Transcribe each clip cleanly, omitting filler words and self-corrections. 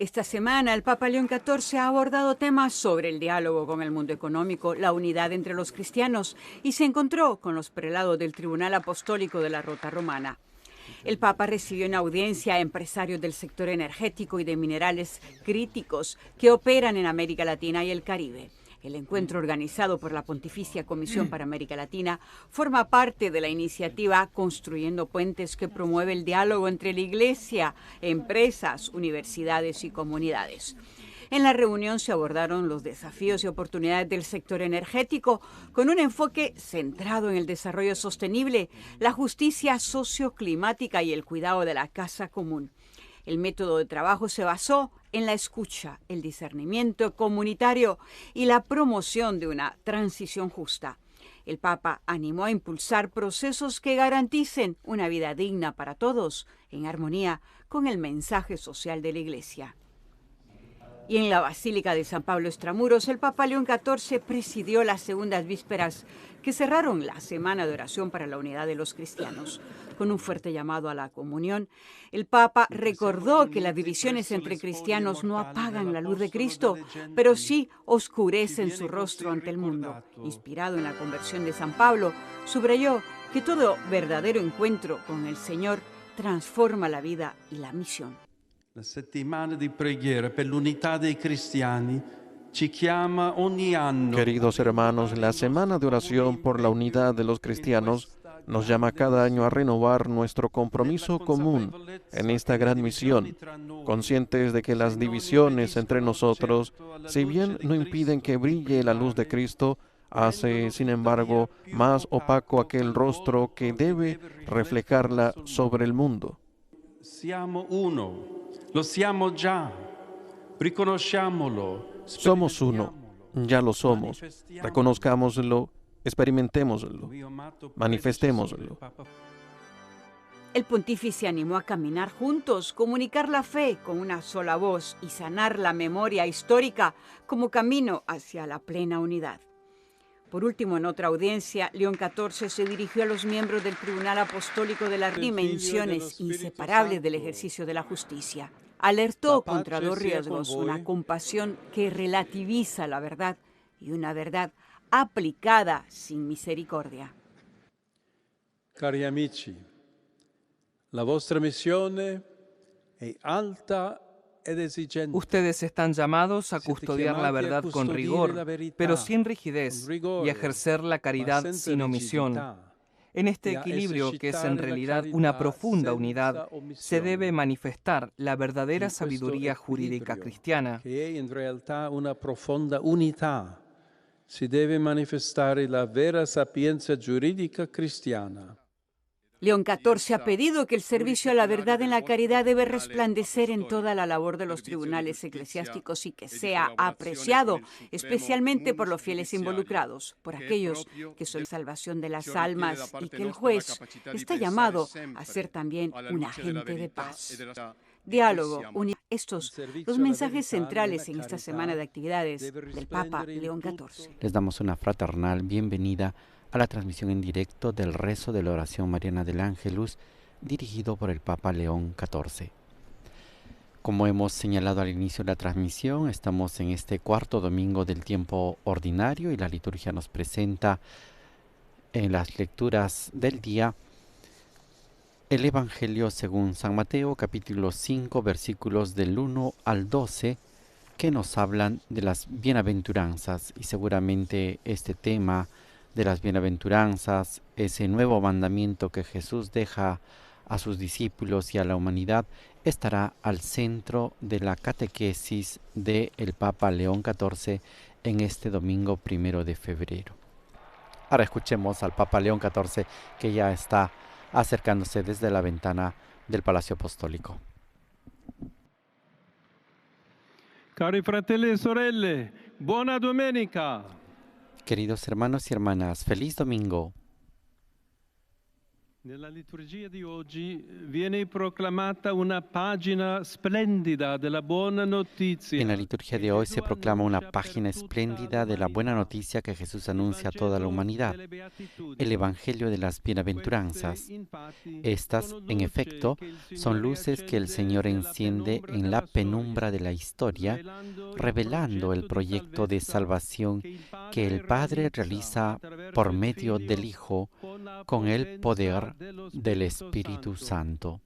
Esta semana el Papa León XIV ha abordado temas sobre el diálogo con el mundo económico, la unidad entre los cristianos y se encontró con los prelados del Tribunal Apostólico de la Rota Romana. El Papa recibió en audiencia a empresarios del sector energético y de minerales críticos que operan en América Latina y el Caribe. El encuentro organizado por la Pontificia Comisión para América Latina forma parte de la iniciativa Construyendo Puentes que promueve el diálogo entre la Iglesia, empresas, universidades y comunidades. En la reunión se abordaron los desafíos y oportunidades del sector energético con un enfoque centrado en el desarrollo sostenible, la justicia socioclimática y el cuidado de la casa común. El método de trabajo se basó en la escucha, el discernimiento comunitario y la promoción de una transición justa. El Papa animó a impulsar procesos que garanticen una vida digna para todos, en armonía con el mensaje social de la Iglesia. Y en la Basílica de San Pablo Extramuros, el Papa León XIV presidió las segundas vísperas que cerraron la Semana de Oración para la Unidad de los Cristianos. Con un fuerte llamado a la comunión, el Papa recordó que las divisiones entre cristianos no apagan la luz de Cristo, pero sí oscurecen su rostro ante el mundo. Inspirado en la conversión de San Pablo, subrayó que todo verdadero encuentro con el Señor transforma la vida y la misión. La settimana di preghiera per l'unità dei cristiani ci chiama ogni anno. Queridos hermanos, la Semana de Oración por la Unidad de los Cristianos nos llama cada año a renovar nuestro compromiso común en esta gran misión, conscientes de que las divisiones entre nosotros, si bien no impiden que brille la luz de Cristo, hace, sin embargo, más opaco aquel rostro que debe reflejarla sobre el mundo. Siamo uno. Lo siamo già, riconosciamolo. Somos uno, ya lo somos, reconozcámoslo, experimentémoslo, manifestémoslo. El pontífice animó a caminar juntos, comunicar la fe con una sola voz y sanar la memoria histórica como camino hacia la plena unidad. Por último, en otra audiencia, León XIV se dirigió a los miembros del Tribunal Apostólico de las dimensiones inseparables del ejercicio de la justicia. Alertó contra dos riesgos, una compasión que relativiza la verdad y una verdad aplicada sin misericordia. Cari amici, la vostra missione è alta. Ustedes están llamados a custodiar la verdad con rigor, pero sin rigidez, y a ejercer la caridad sin omisión. En este equilibrio, que es en realidad una profunda unidad, se debe manifestar la verdadera sabiduría jurídica cristiana. Si deve manifestare la vera sapienza giuridica cristiana. León XIV ha pedido que el servicio a la verdad en la caridad debe resplandecer en toda la labor de los tribunales eclesiásticos y que sea apreciado especialmente por los fieles involucrados, por aquellos que son la salvación de las almas y que el juez está llamado a ser también un agente de paz. Diálogo, unidad. Estos los mensajes centrales en esta semana de actividades del Papa León XIV. Les damos una fraternal bienvenida a la transmisión en directo del rezo de la oración mariana del Ángelus dirigido por el Papa León XIV. Como hemos señalado al inicio de la transmisión, estamos en este cuarto domingo del tiempo ordinario y la liturgia nos presenta en las lecturas del día el Evangelio según San Mateo, capítulo 5, versículos del 1 al 12, que nos hablan de las bienaventuranzas. Y seguramente este tema de las bienaventuranzas, ese nuevo mandamiento que Jesús deja a sus discípulos y a la humanidad, estará al centro de la catequesis del Papa León XIV en este domingo 1 de febrero. Ahora escuchemos al Papa León XIV, que ya está acercándose desde la ventana del Palacio Apostólico. Cari fratelli e sorelle, buona domenica. Queridos hermanos y hermanas, feliz domingo. Nella liturgia di oggi viene proclamata una pagina splendida della buona notizia. En la liturgia de hoy se proclama una página espléndida de la buena noticia que Jesús anuncia a toda la humanidad, el Evangelio de las bienaventuranzas. Estas, en efecto, son luces que el Señor enciende en la penumbra de la historia, revelando el proyecto de salvación que el Padre realiza por medio del Hijo con el poder del Espíritu Santo.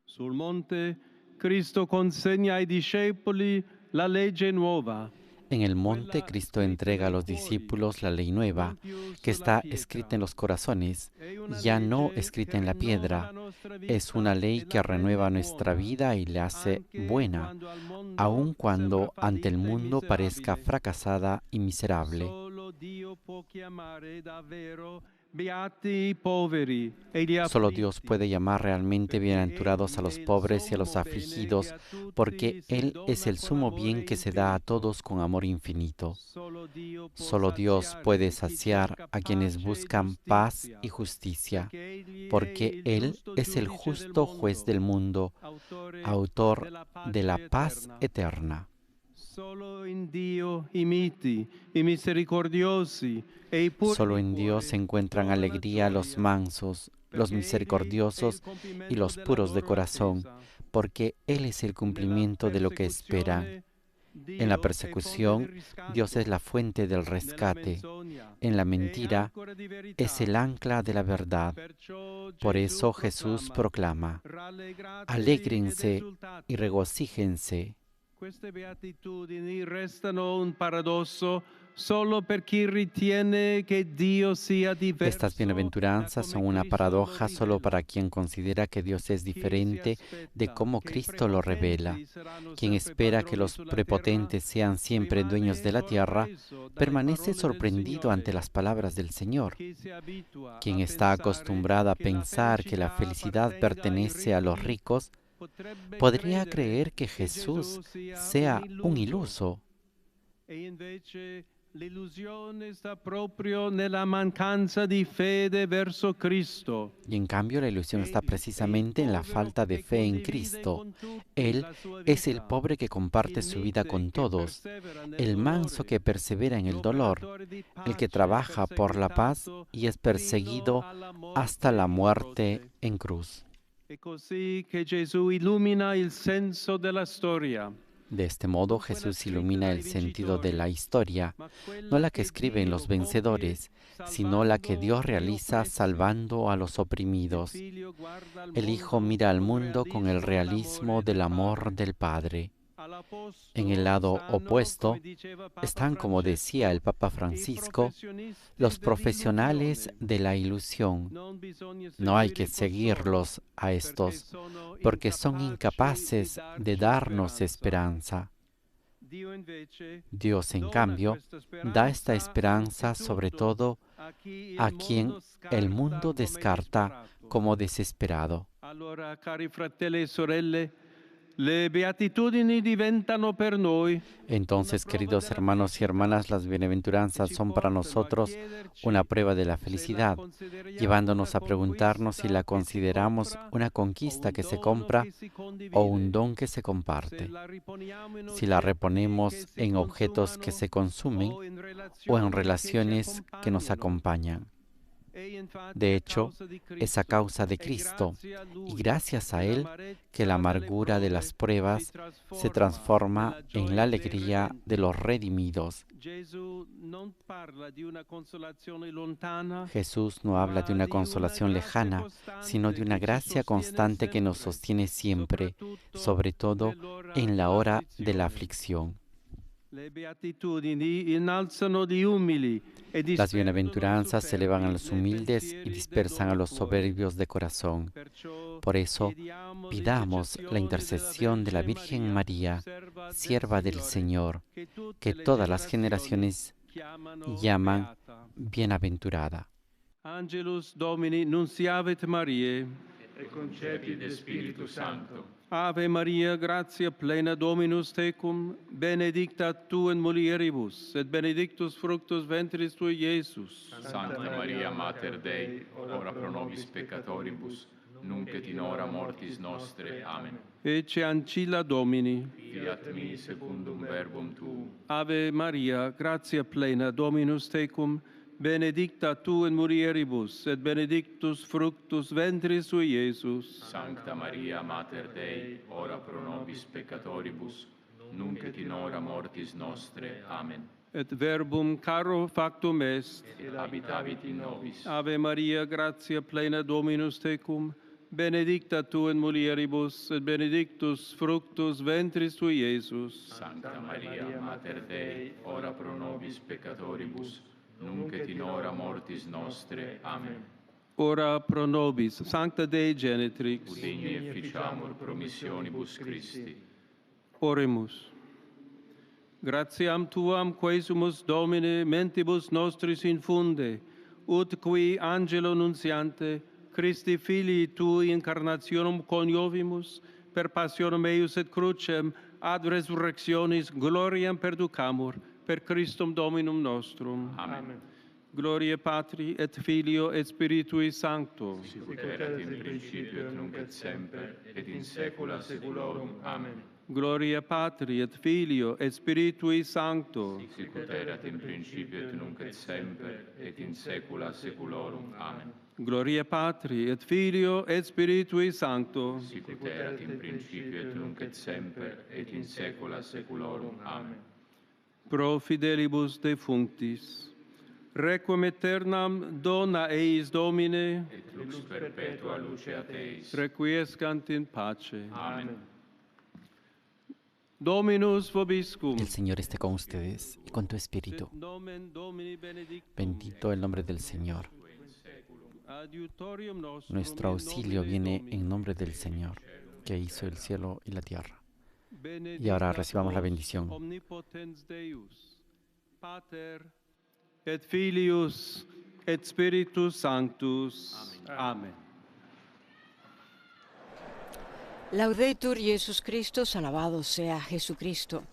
Sul monte, Cristo consegna ai discepoli la legge nuova. En el monte, Cristo entrega a los discípulos la ley nueva, que está escrita en los corazones, ya no escrita en la piedra. Es una ley que renueva nuestra vida y la hace buena, aun cuando ante el mundo parezca fracasada y miserable. Solo Dios puede llamar realmente bienaventurados a los pobres y a los afligidos, porque Él es el sumo bien que se da a todos con amor infinito. Solo Dios puede saciar a quienes buscan paz y justicia, porque Él es el justo juez del mundo, autor de la paz eterna. Solo en Dios se encuentran alegría los mansos, los misericordiosos y los puros de corazón, porque Él es el cumplimiento de lo que esperan. En la persecución, Dios es la fuente del rescate. En la mentira, es el ancla de la verdad. Por eso Jesús proclama: alégrense y regocíjense. Queste beatitudini restano un paradosso solo per chi ritiene che Dio sia diverso. Estas bienaventuranzas son una paradoja solo para quien considera que Dios es diferente de cómo Cristo lo revela. Quien espera que los prepotentes sean siempre dueños de la tierra, permanece sorprendido ante las palabras del Señor. Quien está acostumbrado a pensar que la felicidad pertenece a los ricos, podría creer que Jesús sea un iluso. Y en cambio la ilusión está precisamente en la falta de fe en Cristo. Él es el pobre que comparte su vida con todos, el manso que persevera en el dolor, el que trabaja por la paz y es perseguido hasta la muerte en cruz. De este modo Jesús ilumina el sentido de la historia, no la que escriben los vencedores, sino la que Dios realiza salvando a los oprimidos. El Hijo mira al mundo con el realismo del amor del Padre. En el lado opuesto están, como decía el Papa Francisco, los profesionales de la ilusión. No hay que seguirlos a estos, porque son incapaces de darnos esperanza. Dios, en cambio, da esta esperanza sobre todo a quien el mundo descarta como desesperado. Entonces, queridos hermanos y hermanas, las bienaventuranzas son para nosotros una prueba de la felicidad, llevándonos a preguntarnos si la consideramos una conquista que se compra o un don que se comparte, si la reponemos en objetos que se consumen o en relaciones que nos acompañan. De hecho, es a causa de Cristo y gracias a Él que la amargura de las pruebas se transforma en la alegría de los redimidos. Jesús no habla de una consolación lejana, sino de una gracia constante que nos sostiene siempre, sobre todo en la hora de la aflicción. Las bienaventuranzas se elevan a los humildes y dispersan a los soberbios de corazón. Por eso, pidamos la intercesión de la Virgen María, sierva del Señor, que todas las generaciones llaman bienaventurada. Angelus Domini nunciavit Mariae, et concepit de Spiritus Sancto. Ave Maria, gratia plena Dominus tecum, benedicta tu in mulieribus, et benedictus fructus ventris tui, Iesus. Sancta Maria Mater Dei, ora pro nobis peccatoribus, nunc et in hora mortis nostre. Amen. Ecce ancilla Domini. Fiat mi secundum verbum tuum. Ave Maria, gratia plena Dominus tecum, benedicta tu in mulieribus, et benedictus fructus ventris tui, Iesus. Sancta Maria Mater Dei, ora pro nobis peccatoribus, nunc et in hora mortis nostre. Amen. Et verbum caro factum est. Et habitavit in nobis. Ave Maria, gratia plena Dominus tecum, benedicta tu in mulieribus, et benedictus fructus ventris tui, Iesus. Sancta Maria Mater Dei, ora pro nobis peccatoribus, nunc et in hora mortis nostre. Amen. Ora pro nobis, Sancta Dei Genitrix. Udini efficiamur promissionibus Christi. Oremus. Gratiam tuam quesumus Domine mentibus nostris infunde, ut qui angelo nunciante, Christi filii tui incarnationem coniovimus, per passionem eius et crucem, ad resurrectionis gloriam perducamur, per Christum Dominum nostrum. Amen. Gloria Patri et Filio et Spiritui Sancto. Sicut erat in principio et nunc et semper, et in saecula saeculorum. Amen. Gloria Patri et Filio et Spiritui Sancto. Sicut erat in principio et nunc et semper, et in saecula saeculorum. Amen. Gloria Patri et Filio et Spiritui Sancto. Sicut erat in principio et nunc et semper, et in saecula saeculorum. Amen. Pro fidelibus defunctis, requiem aeternam dona eis Domine, Et lux perpetua luceat eis. requiescant in pace. Amen. Dominus vobiscum. El Señor esté con ustedes y con tu espíritu. Nomen Domini benedictum. Bendito el nombre del Señor. Adiutorium nostrum Nuestro in auxilio nomine viene Domini. en nombre del Señor, que hizo el cielo y la tierra. Benedicta ahora recibamos la vos, bendición. Omnipotens Deus, Pater et Filius et Spiritus Sanctus. Amen. Laudetur Jesus Christus, alabado sea Jesucristo.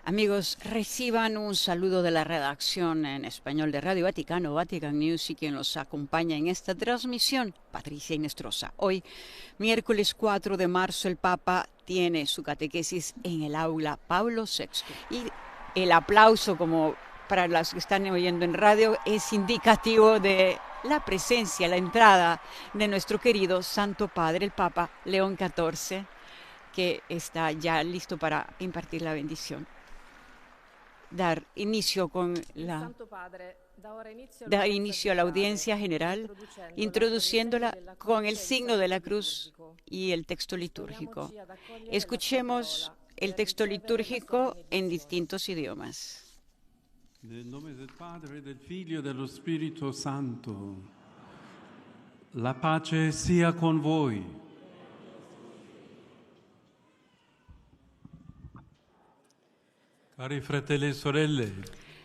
Amigos, reciban un saludo de la redacción en español de Radio Vaticano, Vatican News, y quien los acompaña en esta transmisión, Patricia Inestrosa. Hoy, miércoles 4 de marzo, el Papa tiene su catequesis en el aula Pablo VI. Y el aplauso, como para los que están oyendo en radio, es indicativo de la presencia, la entrada de nuestro querido Santo Padre, el Papa León XIV, que está ya listo para impartir la bendición. Dar inicio con dar inicio a la audiencia general, introduciéndola con el signo de la cruz y el texto litúrgico. Escuchemos el texto litúrgico en distintos idiomas. Nel nome del Padre, del Figlio e dello Spirito Santo. La pace sia con voi. Cari fratelli e sorelle,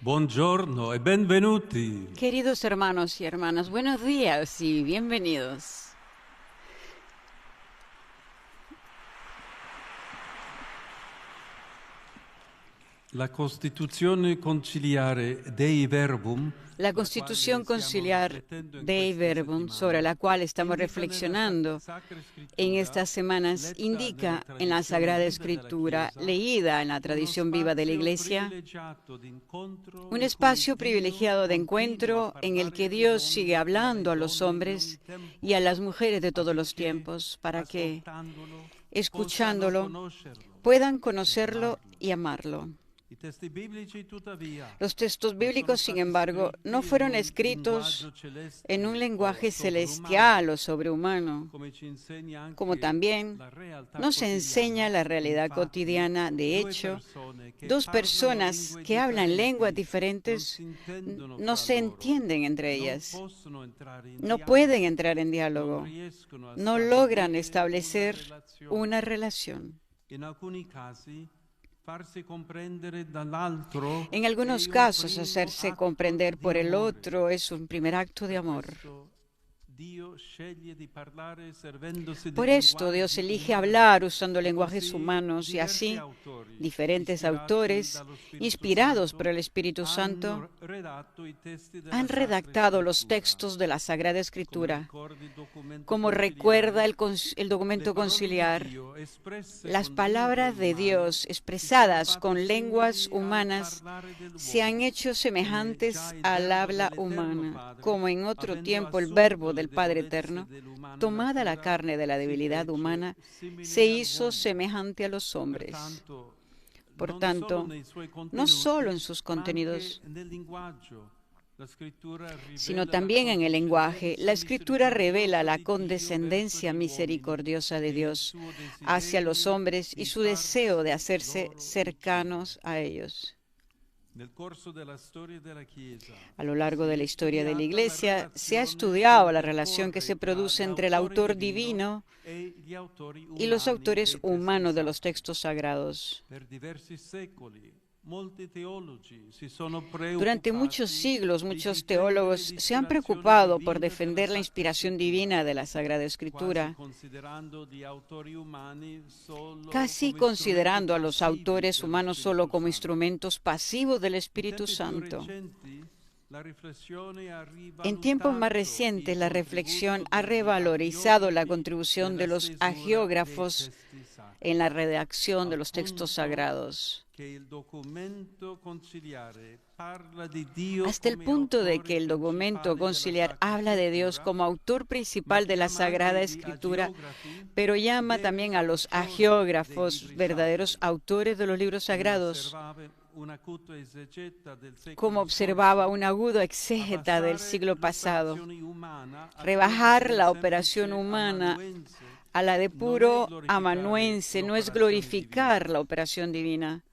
buongiorno e benvenuti. Queridos hermanos y hermanas, buenos días y bienvenidos. La Constituzione conciliare Dei Verbum, La Constitución Conciliar Dei Verbum, sobre la cual estamos reflexionando en estas semanas, indica en la Sagrada Escritura, leída en la tradición viva de la Iglesia, un espacio privilegiado de encuentro en el que Dios sigue hablando a los hombres y a las mujeres de todos los tiempos, para que, escuchándolo, puedan conocerlo y amarlo. Los textos bíblicos, sin embargo, no fueron escritos en un lenguaje celestial o sobrehumano, como también nos enseña la realidad cotidiana. De hecho, dos personas que hablan lenguas diferentes no se entienden entre ellas, no pueden entrar en diálogo, no logran establecer una relación. En algunos casos, hacerse comprender por el otro es un primer acto de amor. Por esto, Dios elige hablar usando lenguajes humanos y así diferentes autores, inspirados por el Espíritu Santo, han redactado los textos de la Sagrada Escritura. Como recuerda el documento conciliar, las palabras de Dios expresadas con lenguas humanas se han hecho semejantes al habla humana, como en otro tiempo el Verbo del Padre Eterno, tomada la carne de la debilidad humana, se hizo semejante a los hombres. Por tanto, no solo en sus contenidos, sino también en el lenguaje, la Escritura revela la condescendencia misericordiosa de Dios hacia los hombres y su deseo de hacerse cercanos a ellos. A lo largo de la historia de la Iglesia, se ha estudiado la relación que se produce entre el autor divino y los autores humanos de los textos sagrados. Durante muchos siglos, muchos teólogos se han preocupado por defender la inspiración divina de la Sagrada Escritura, casi considerando a los autores humanos solo como instrumentos pasivos del Espíritu Santo. En tiempos más recientes, la reflexión ha revalorizado la contribución de los hagiógrafos en la redacción de los textos sagrados, hasta el punto de que el documento conciliar habla de Dios como autor principal de la Sagrada Escritura, pero llama también a los hagiógrafos verdaderos autores de los libros sagrados. Como observaba un agudo exégeta del siglo pasado, rebajar la operación humana a la de puro amanuense no es glorificar la operación divina.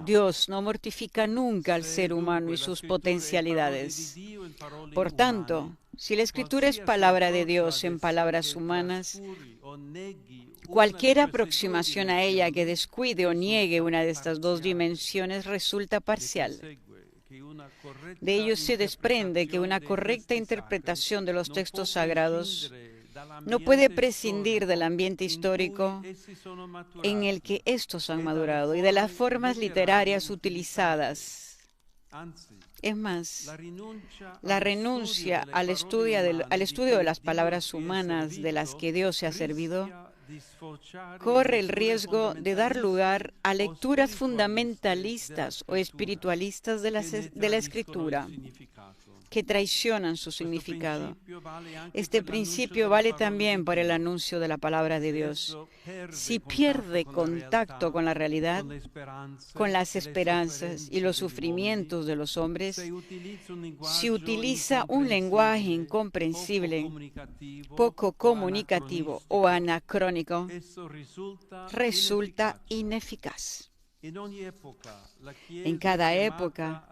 Dios no mortifica nunca al ser humano y sus potencialidades. Por tanto, si la Escritura es palabra de Dios en palabras humanas, cualquier aproximación a ella que descuide o niegue una de estas dos dimensiones resulta parcial. De ello se desprende que una correcta interpretación de los textos sagrados no puede prescindir del ambiente histórico en el que estos han madurado y de las formas literarias utilizadas. Es más, la renuncia al estudio de las palabras humanas de las que Dios se ha servido corre el riesgo de dar lugar a lecturas fundamentalistas o espiritualistas de la Escritura, que traicionan su significado. Este principio vale también por el anuncio de la palabra de Dios. Si pierde contacto con la realidad, con las esperanzas y los sufrimientos de los hombres, si utiliza un lenguaje incomprensible, poco comunicativo o anacrónico, resulta ineficaz. En cada época,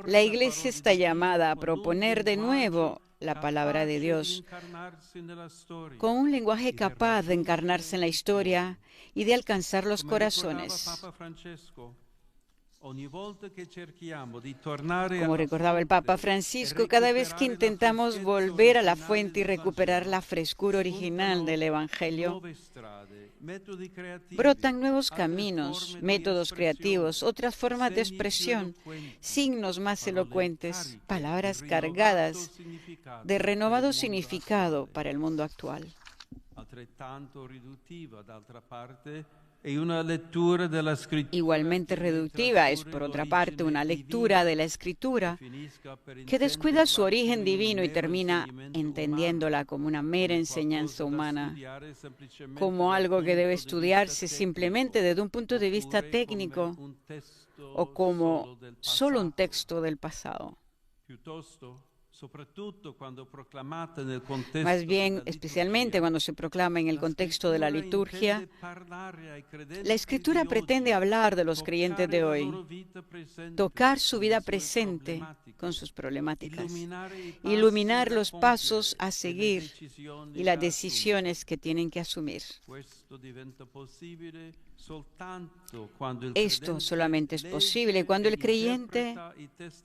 la Iglesia está llamada a proponer de nuevo la palabra de Dios con un lenguaje capaz de encarnarse en la historia y de alcanzar los corazones. Como recordaba el Papa Francisco, cada vez que intentamos volver a la fuente y recuperar la frescura original del Evangelio, brotan nuevos caminos, métodos creativos, otras formas de expresión, signos más elocuentes, palabras cargadas de renovado significado para el mundo actual. Igualmente reductiva es, por otra parte, una lectura de la Escritura que descuida su origen divino y termina entendiéndola como una mera enseñanza humana, como algo que debe estudiarse simplemente desde un punto de vista técnico o como solo un texto del pasado. Más bien, especialmente cuando se proclama en el contexto de la liturgia, la Escritura pretende hablar de los creyentes de hoy, tocar su vida presente con sus problemáticas, iluminar los pasos a seguir y las decisiones que tienen que asumir. Esto solamente es posible cuando el creyente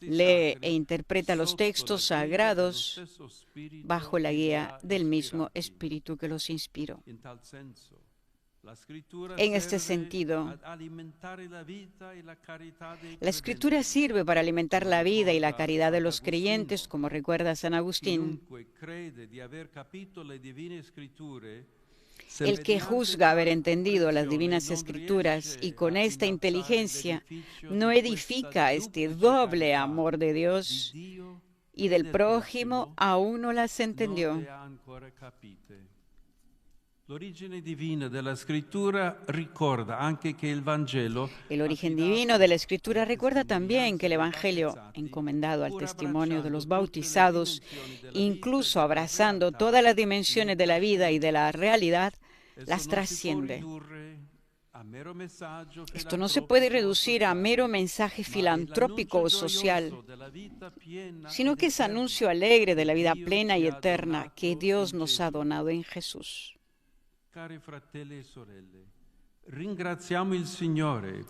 lee e interpreta los textos sagrados bajo la guía del mismo Espíritu que los inspiró. En este sentido, la Escritura sirve para alimentar la vida y la caridad de los creyentes, como recuerda San Agustín. El que juzga haber entendido las divinas Escrituras y con esta inteligencia no edifica este doble amor de Dios y del prójimo, aún no las entendió. El origen divino de la Escritura recuerda también que el Evangelio, encomendado al testimonio de los bautizados, incluso abrazando todas las dimensiones de la vida y de la realidad, las trasciende. Esto no se puede reducir a mero mensaje filantrópico o social, sino que es anuncio alegre de la vida plena y eterna que Dios nos ha donado en Jesús.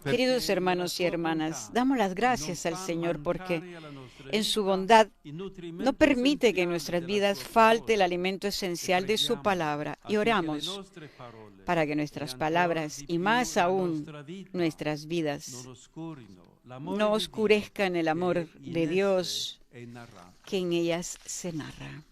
Queridos hermanos y hermanas, damos las gracias al Señor porque en su bondad no permite que en nuestras vidas falte el alimento esencial de su palabra, y oramos para que nuestras palabras y más aún nuestras vidas no oscurezcan el amor de Dios que en ellas se narra.